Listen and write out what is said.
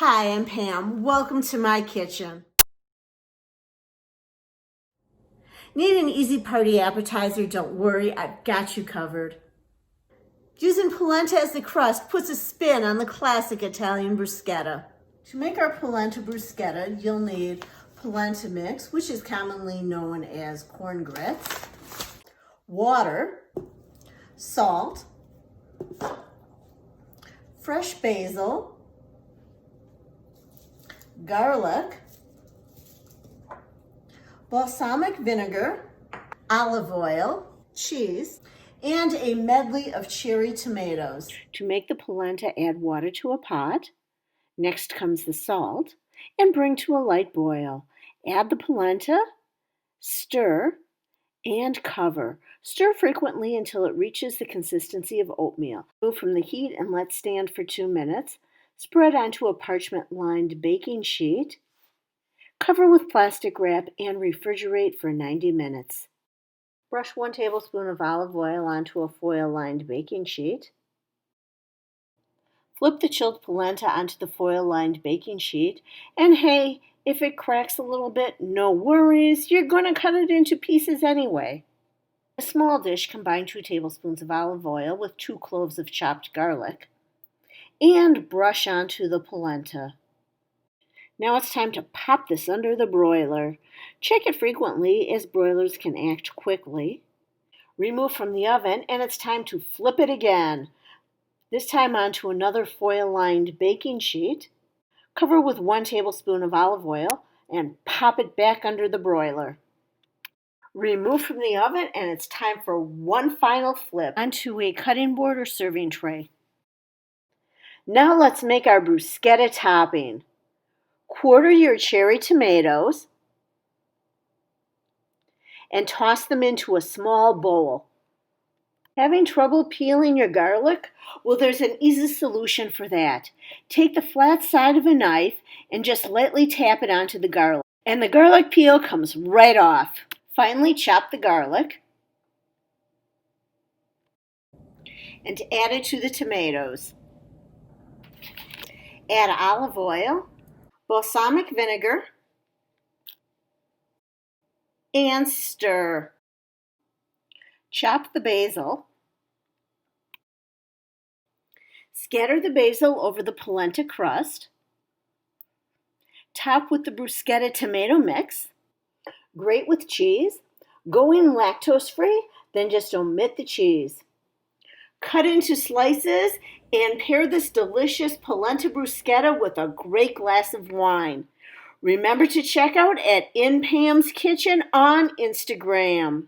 Hi, I'm Pam. Welcome to my kitchen. Need an easy party appetizer? Don't worry, I've got you covered. Using polenta as the crust puts a spin on the classic Italian bruschetta. To make our polenta bruschetta, you'll need polenta mix, which is commonly known as corn grits, water, salt, fresh basil, garlic, balsamic vinegar, olive oil, cheese, and a medley of cherry tomatoes. To make the polenta, add water to a pot. Next comes the salt, and bring to a light boil. Add the polenta, stir, and cover. Stir frequently until it reaches the consistency of oatmeal. Remove from the heat and let stand for 2 minutes. Spread onto a parchment-lined baking sheet. Cover with plastic wrap and refrigerate for 90 minutes. Brush 1 tablespoon of olive oil onto a foil-lined baking sheet. Flip the chilled polenta onto the foil-lined baking sheet, and hey, if it cracks a little bit, no worries, you're going to cut it into pieces anyway. In a small dish, combine 2 tablespoons of olive oil with 2 cloves of chopped garlic, and brush onto the polenta. Now it's time to pop this under the broiler. Check it frequently, as broilers can act quickly. Remove from the oven, and it's time to flip it again. This time onto another foil-lined baking sheet. Cover with 1 tablespoon of olive oil and pop it back under the broiler. Remove from the oven, and it's time for one final flip onto a cutting board or serving tray. Now let's make our bruschetta topping. Quarter your cherry tomatoes and toss them into a small bowl. Having trouble peeling your garlic? Well, there's an easy solution for that. Take the flat side of a knife and just lightly tap it onto the garlic, and the garlic peel comes right off. Finally, chop the garlic and add it to the tomatoes. Add olive oil, balsamic vinegar, and stir. Chop the basil. Scatter the basil over the polenta crust. Top with the bruschetta tomato mix. Grate with cheese. Go in lactose-free, then just omit the cheese. Cut into slices and pair this delicious polenta bruschetta with a great glass of wine. Remember to check out at In Pam's Kitchen on Instagram.